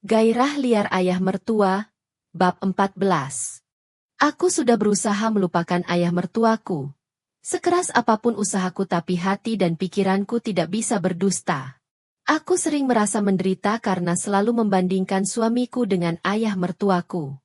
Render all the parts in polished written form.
Gairah liar ayah mertua, bab 14. Aku sudah berusaha melupakan ayah mertuaku. Sekeras apapun usahaku tapi hati dan pikiranku tidak bisa berdusta. Aku sering merasa menderita karena selalu membandingkan suamiku dengan ayah mertuaku.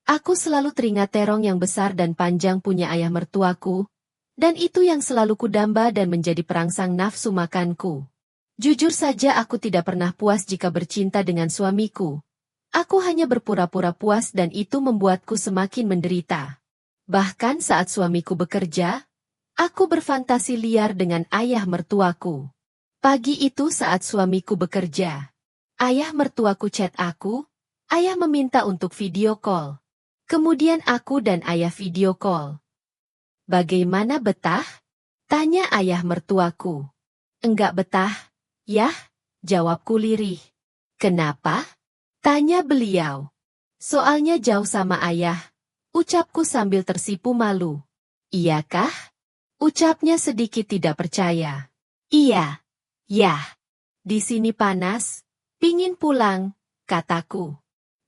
Aku selalu teringat terong yang besar dan panjang punya ayah mertuaku, dan itu yang selalu kudamba dan menjadi perangsang nafsu makanku. Jujur saja aku tidak pernah puas jika bercinta dengan suamiku. Aku hanya berpura-pura puas dan itu membuatku semakin menderita. Bahkan saat suamiku bekerja, aku berfantasi liar dengan ayah mertuaku. Pagi itu saat suamiku bekerja, ayah mertuaku chat aku, ayah meminta untuk video call. Kemudian aku dan ayah video call. Bagaimana betah? Tanya ayah mertuaku. Enggak betah. Yah, jawabku lirih. Kenapa? Tanya beliau. Soalnya jauh sama ayah, ucapku sambil tersipu malu. Iyakah? Ucapnya sedikit tidak percaya. Iya. Yah. Di sini panas, pingin pulang, kataku.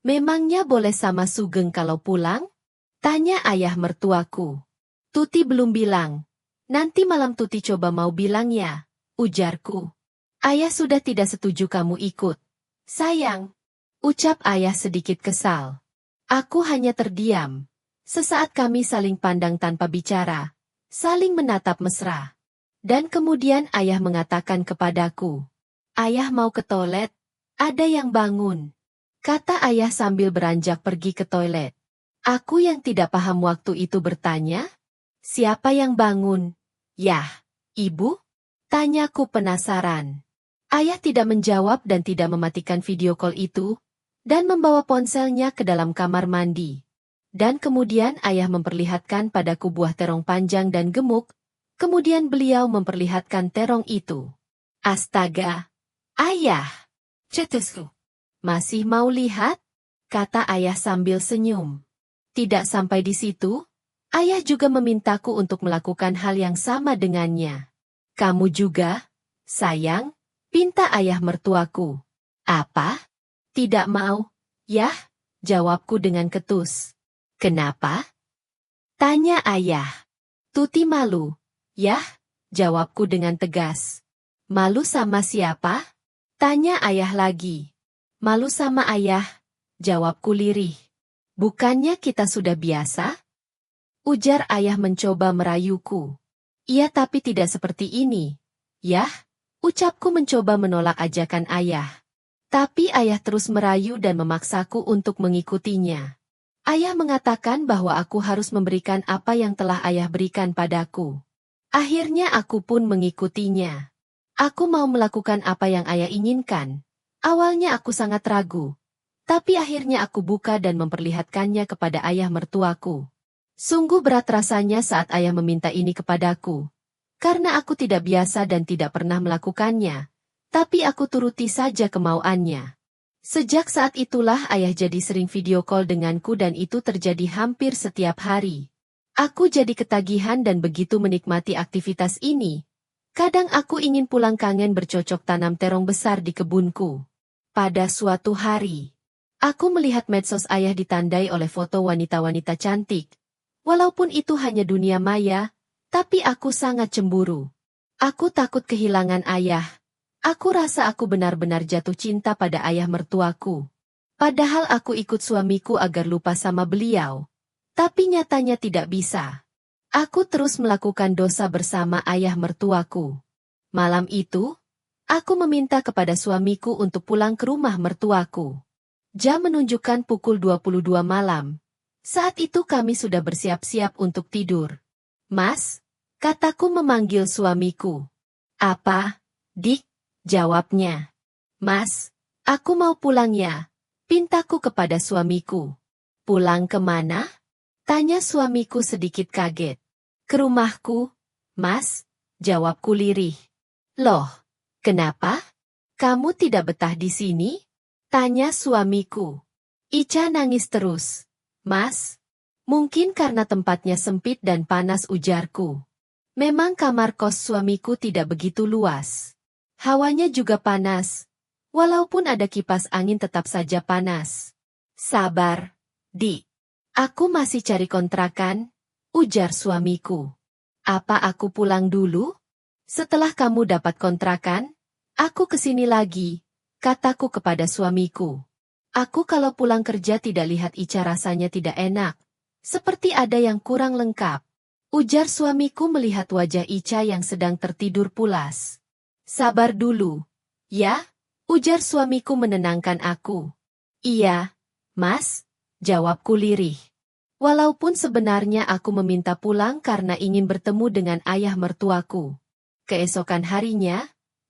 Memangnya boleh sama Sugeng kalau pulang? Tanya ayah mertuaku. Tuti belum bilang. Nanti malam Tuti coba mau bilang ya, ujarku. Ayah sudah tidak setuju kamu ikut. Sayang, ucap ayah sedikit kesal. Aku hanya terdiam. Sesaat kami saling pandang tanpa bicara, saling menatap mesra. Dan kemudian ayah mengatakan kepadaku, ayah mau ke toilet, ada yang bangun. Kata ayah sambil beranjak pergi ke toilet. Aku yang tidak paham waktu itu bertanya, siapa yang bangun? Yah, ibu? Tanyaku penasaran. Ayah tidak menjawab dan tidak mematikan video call itu, dan membawa ponselnya ke dalam kamar mandi. Dan kemudian ayah memperlihatkan padaku buah terong panjang dan gemuk, kemudian beliau memperlihatkan terong itu. Astaga! Ayah! Cetusku! Masih mau lihat? Kata ayah sambil senyum. Tidak sampai di situ, ayah juga memintaku untuk melakukan hal yang sama dengannya. Kamu juga, sayang? Pinta ayah mertuaku. Apa? Tidak mau. Yah, jawabku dengan ketus. Kenapa? Tanya ayah. Tuti malu. Yah, jawabku dengan tegas. Malu sama siapa? Tanya ayah lagi. Malu sama ayah, jawabku lirih. Bukannya kita sudah biasa? Ujar ayah mencoba merayuku. Iya tapi tidak seperti ini. Yah, ucapku mencoba menolak ajakan ayah. Tapi ayah terus merayu dan memaksaku untuk mengikutinya. Ayah mengatakan bahwa aku harus memberikan apa yang telah ayah berikan padaku. Akhirnya aku pun mengikutinya. Aku mau melakukan apa yang ayah inginkan. Awalnya aku sangat ragu. Tapi akhirnya aku buka dan memperlihatkannya kepada ayah mertuaku. Sungguh berat rasanya saat ayah meminta ini kepadaku. Karena aku tidak biasa dan tidak pernah melakukannya. Tapi aku turuti saja kemauannya. Sejak saat itulah ayah jadi sering video call denganku dan itu terjadi hampir setiap hari. Aku jadi ketagihan dan begitu menikmati aktivitas ini. Kadang aku ingin pulang kangen bercocok tanam terong besar di kebunku. Pada suatu hari, aku melihat medsos ayah ditandai oleh foto wanita-wanita cantik. Walaupun itu hanya dunia maya, tapi aku sangat cemburu. Aku takut kehilangan ayah. Aku rasa aku benar-benar jatuh cinta pada ayah mertuaku. Padahal aku ikut suamiku agar lupa sama beliau. Tapi nyatanya tidak bisa. Aku terus melakukan dosa bersama ayah mertuaku. Malam itu, aku meminta kepada suamiku untuk pulang ke rumah mertuaku. Jam menunjukkan pukul 22 malam. Saat itu kami sudah bersiap-siap untuk tidur. Mas, kataku memanggil suamiku. Apa, Dik? Jawabnya. Mas, aku mau pulang ya. Pintaku kepada suamiku. Pulang kemana? Tanya suamiku sedikit kaget. Ke rumahku, Mas, jawabku lirih. Loh, kenapa? Kamu tidak betah di sini? Tanya suamiku. Ica nangis terus. Mas, mungkin karena tempatnya sempit dan panas ujarku. Memang kamar kos suamiku tidak begitu luas. Hawanya juga panas. Walaupun ada kipas angin tetap saja panas. Sabar, Di. Aku masih cari kontrakan, ujar suamiku. Apa aku pulang dulu? Setelah kamu dapat kontrakan, aku kesini lagi, kataku kepada suamiku. Aku kalau pulang kerja tidak lihat Ica rasanya tidak enak. Seperti ada yang kurang lengkap. Ujar suamiku melihat wajah Ica yang sedang tertidur pulas. Sabar dulu. Ya? Ujar suamiku menenangkan aku. Iya, Mas, jawabku lirih. Walaupun sebenarnya aku meminta pulang karena ingin bertemu dengan ayah mertuaku. Keesokan harinya,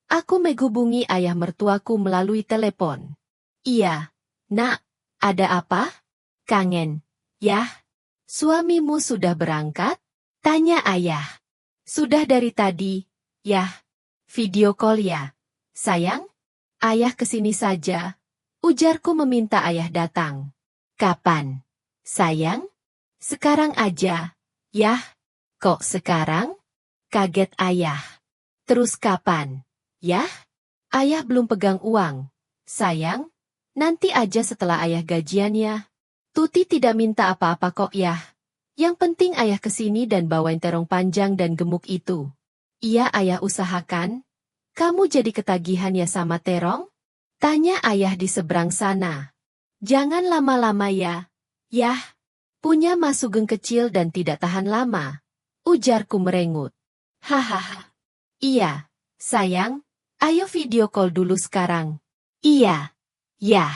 aku menghubungi ayah mertuaku melalui telepon. Iya, Nak, ada apa? Kangen. Yah, suamimu sudah berangkat? Tanya ayah. Sudah dari tadi, yah. Video call ya. Sayang? Ayah kesini saja. Ujarku meminta ayah datang. Kapan? Sayang? Sekarang aja. Yah. Kok sekarang? Kaget ayah. Terus kapan? Yah? Ayah belum pegang uang. Sayang? Nanti aja setelah ayah gajiannya. Tuti tidak minta apa-apa kok yah. Yang penting ayah kesini dan bawain terong panjang dan gemuk itu. Iya ayah usahakan. Kamu jadi ketagihan ya sama terong? Tanya ayah di seberang sana. Jangan lama-lama ya. Yah, punya Mas Sugeng kecil dan tidak tahan lama. Ujarku merengut. Hahaha. Iya, sayang. Ayo video call dulu sekarang. Iya. Yah.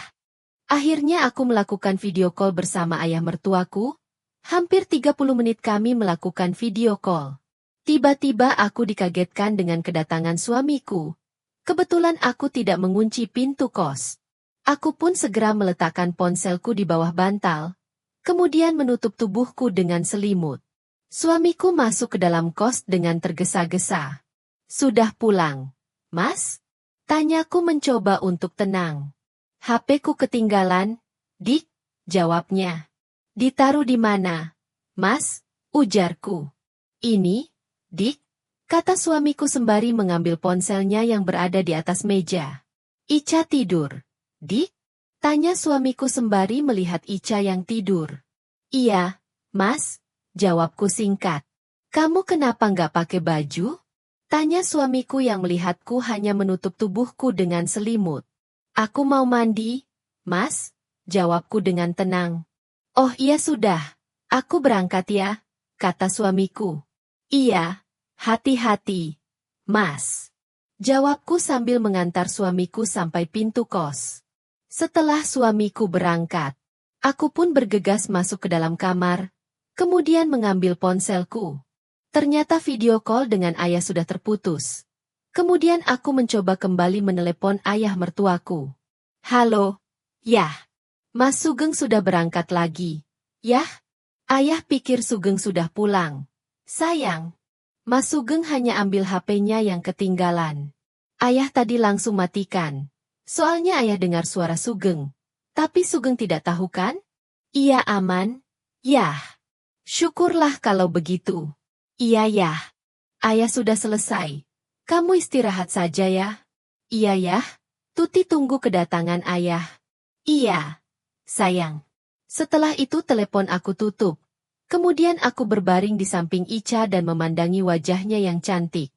Akhirnya aku melakukan video call bersama ayah mertuaku. Hampir 30 menit kami melakukan video call. Tiba-tiba aku dikagetkan dengan kedatangan suamiku. Kebetulan aku tidak mengunci pintu kos. Aku pun segera meletakkan ponselku di bawah bantal, kemudian menutup tubuhku dengan selimut. Suamiku masuk ke dalam kos dengan tergesa-gesa. Sudah pulang, Mas? Tanyaku mencoba untuk tenang. HP-ku ketinggalan, Dik, jawabnya. Ditaruh di mana, Mas? Ujarku. Ini, Dik, kata suamiku sembari mengambil ponselnya yang berada di atas meja. Ica tidur. Dik? Tanya suamiku sembari melihat Ica yang tidur. Iya, Mas, jawabku singkat. Kamu kenapa nggak pakai baju? Tanya suamiku yang melihatku hanya menutup tubuhku dengan selimut. Aku mau mandi, Mas, jawabku dengan tenang. Oh iya sudah, aku berangkat ya, kata suamiku. Iya. Hati-hati, Mas. Jawabku sambil mengantar suamiku sampai pintu kos. Setelah suamiku berangkat, aku pun bergegas masuk ke dalam kamar, kemudian mengambil ponselku. Ternyata video call dengan ayah sudah terputus. Kemudian aku mencoba kembali menelepon ayah mertuaku. Halo, yah. Mas Sugeng sudah berangkat lagi. Yah, ayah pikir Sugeng sudah pulang. Sayang. Mas Sugeng hanya ambil HP-nya yang ketinggalan. Ayah tadi langsung matikan. Soalnya ayah dengar suara Sugeng. Tapi Sugeng tidak tahu kan? Iya aman. Yah. Syukurlah kalau begitu. Iya yah. Ayah sudah selesai. Kamu istirahat saja ya. Iya yah. Tuti tunggu kedatangan ayah. Iya. Sayang. Setelah itu telepon aku tutup. Kemudian aku berbaring di samping Ica dan memandangi wajahnya yang cantik.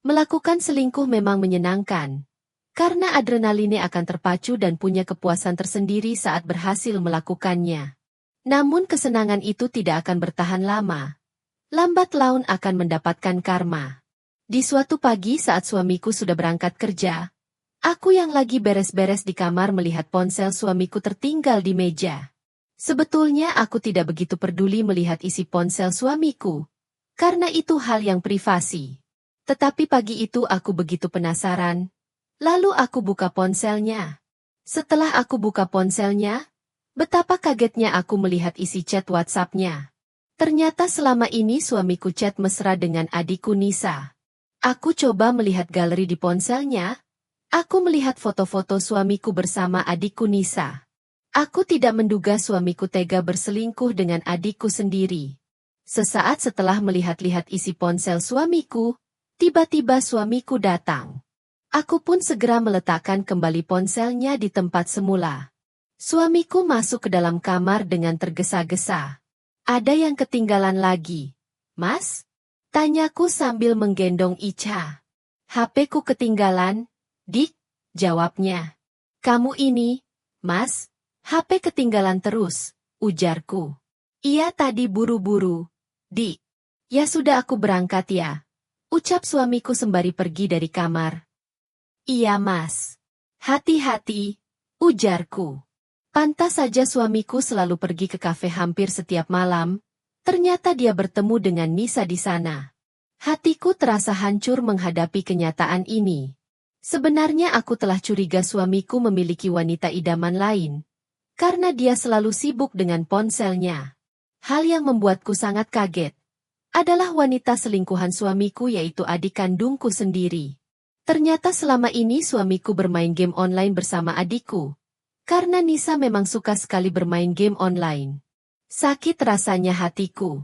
Melakukan selingkuh memang menyenangkan. Karena adrenalinnya akan terpacu dan punya kepuasan tersendiri saat berhasil melakukannya. Namun kesenangan itu tidak akan bertahan lama. Lambat laun akan mendapatkan karma. Di suatu pagi saat suamiku sudah berangkat kerja, aku yang lagi beres-beres di kamar melihat ponsel suamiku tertinggal di meja. Sebetulnya aku tidak begitu peduli melihat isi ponsel suamiku, karena itu hal yang privasi. Tetapi pagi itu aku begitu penasaran, lalu aku buka ponselnya. Setelah aku buka ponselnya, betapa kagetnya aku melihat isi chat WhatsApp-nya. Ternyata selama ini suamiku chat mesra dengan adikku Nisa. Aku coba melihat galeri di ponselnya, aku melihat foto-foto suamiku bersama adikku Nisa. Aku tidak menduga suamiku tega berselingkuh dengan adikku sendiri. Sesaat setelah melihat-lihat isi ponsel suamiku, tiba-tiba suamiku datang. Aku pun segera meletakkan kembali ponselnya di tempat semula. Suamiku masuk ke dalam kamar dengan tergesa-gesa. Ada yang ketinggalan lagi, Mas? Tanyaku sambil menggendong Ica. HP-ku ketinggalan, Dik, jawabnya. Kamu ini, Mas, HP ketinggalan terus, ujarku. Iya tadi buru-buru, Dik. Ya sudah aku berangkat ya, ucap suamiku sembari pergi dari kamar. Iya Mas. Hati-hati, ujarku. Pantas saja suamiku selalu pergi ke kafe hampir setiap malam. Ternyata dia bertemu dengan Nisa di sana. Hatiku terasa hancur menghadapi kenyataan ini. Sebenarnya aku telah curiga suamiku memiliki wanita idaman lain. Karena dia selalu sibuk dengan ponselnya. Hal yang membuatku sangat kaget adalah wanita selingkuhan suamiku yaitu adik kandungku sendiri. Ternyata selama ini suamiku bermain game online bersama adikku. Karena Nisa memang suka sekali bermain game online. Sakit rasanya hatiku.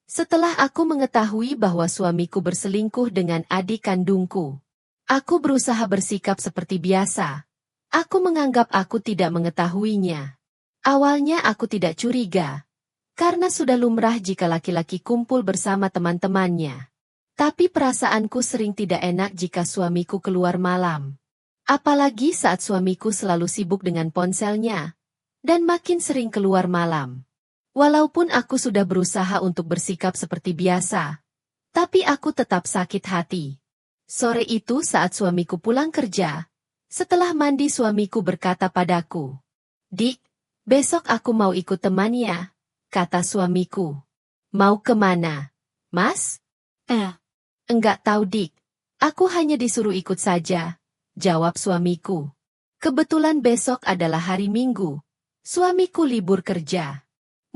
Setelah aku mengetahui bahwa suamiku berselingkuh dengan adik kandungku. Aku berusaha bersikap seperti biasa. Aku menganggap aku tidak mengetahuinya. Awalnya aku tidak curiga. Karena sudah lumrah jika laki-laki kumpul bersama teman-temannya. Tapi perasaanku sering tidak enak jika suamiku keluar malam. Apalagi saat suamiku selalu sibuk dengan ponselnya. Dan makin sering keluar malam. Walaupun aku sudah berusaha untuk bersikap seperti biasa. Tapi aku tetap sakit hati. Sore itu saat suamiku pulang kerja. Setelah mandi suamiku berkata padaku. Dik, besok aku mau ikut teman ya, kata suamiku. Mau kemana, Mas? Enggak tahu Dik, aku hanya disuruh ikut saja, jawab suamiku. Kebetulan besok adalah hari Minggu, suamiku libur kerja.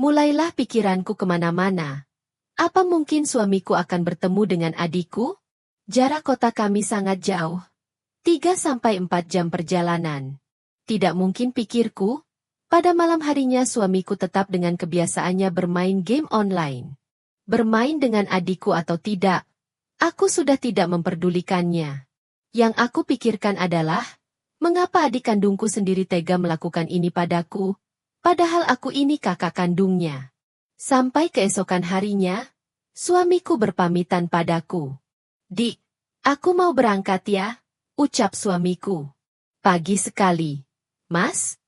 Mulailah pikiranku kemana-mana. Apa mungkin suamiku akan bertemu dengan adikku? Jarak kota kami sangat jauh. 3-4 jam perjalanan. Tidak mungkin pikirku, pada malam harinya suamiku tetap dengan kebiasaannya bermain game online. Bermain dengan adikku atau tidak, aku sudah tidak memperdulikannya. Yang aku pikirkan adalah, mengapa adik kandungku sendiri tega melakukan ini padaku, padahal aku ini kakak kandungnya. Sampai keesokan harinya, suamiku berpamitan padaku. Dik, aku mau berangkat ya, ucap suamiku. Pagi sekali. Mas?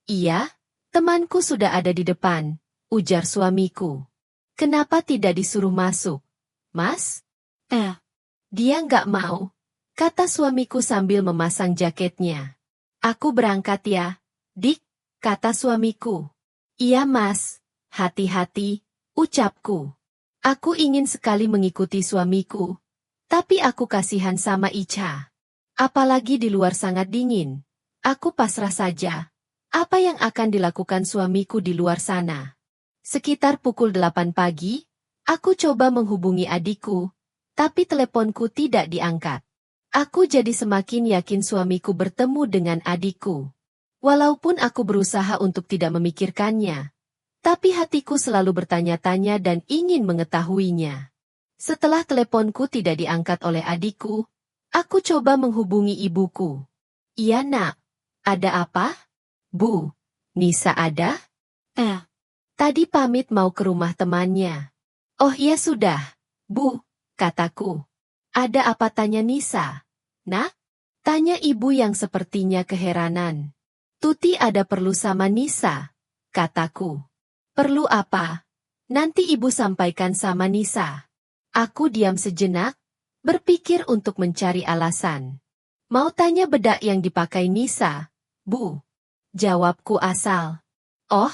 Iya, temanku sudah ada di depan, ujar suamiku. Kenapa tidak disuruh masuk? Mas? Dia nggak mau, kata suamiku sambil memasang jaketnya. Aku berangkat ya, Dik, kata suamiku. Iya mas, hati-hati, ucapku. Aku ingin sekali mengikuti suamiku, tapi aku kasihan sama Ica. Apalagi di luar sangat dingin. Aku pasrah saja. Apa yang akan dilakukan suamiku di luar sana? Sekitar pukul 8 pagi, aku coba menghubungi adikku, tapi teleponku tidak diangkat. Aku jadi semakin yakin suamiku bertemu dengan adikku. Walaupun aku berusaha untuk tidak memikirkannya, tapi hatiku selalu bertanya-tanya dan ingin mengetahuinya. Setelah teleponku tidak diangkat oleh adikku, aku coba menghubungi ibuku. Iya nak, ada apa? Bu, Nisa ada? Tadi pamit mau ke rumah temannya. Oh iya sudah, Bu, kataku. Ada apa tanya Nisa? Nak? Tanya ibu yang sepertinya keheranan. Tuti ada perlu sama Nisa, kataku. Perlu apa? Nanti ibu sampaikan sama Nisa. Aku diam sejenak, berpikir untuk mencari alasan. Mau tanya bedak yang dipakai Nisa, Bu. Jawabku asal. Oh,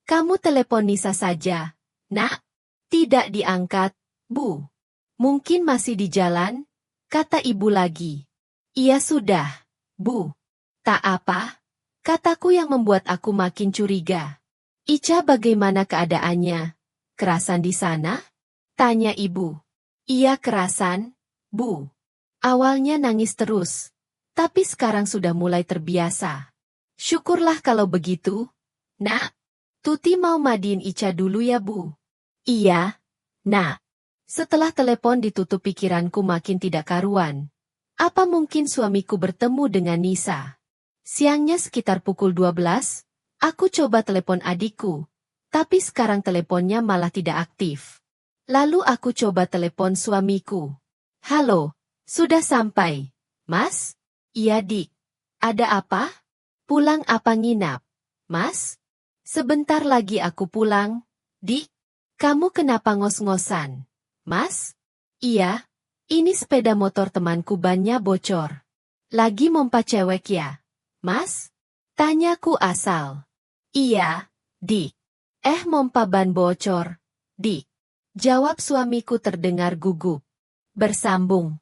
kamu telepon Nisa saja, Nak. Tidak diangkat, Bu. Mungkin masih di jalan, kata ibu lagi. Iya sudah, Bu. Tak apa, kataku yang membuat aku makin curiga. Ica bagaimana keadaannya? Kerasan di sana? Tanya ibu. Iya kerasan, Bu. Awalnya nangis terus, tapi sekarang sudah mulai terbiasa. Syukurlah kalau begitu. Nak, Tuti mau mandiin Ica dulu ya Bu. Iya, Nak. Setelah telepon ditutup pikiranku makin tidak karuan. Apa mungkin suamiku bertemu dengan Nisa? Siangnya sekitar pukul 12, aku coba telepon adikku, tapi sekarang teleponnya malah tidak aktif. Lalu aku coba telepon suamiku. Halo, sudah sampai, Mas? Iya, Dik. Ada apa? Pulang apa nginap? Mas? Sebentar lagi aku pulang. Dik, kamu kenapa ngos-ngosan? Mas? Iya, ini sepeda motor temanku bannya bocor. Lagi mompa cewek ya? Mas? Tanyaku asal. Iya, Dik. Mompa ban bocor, Dik. Jawab suamiku terdengar gugup. Bersambung.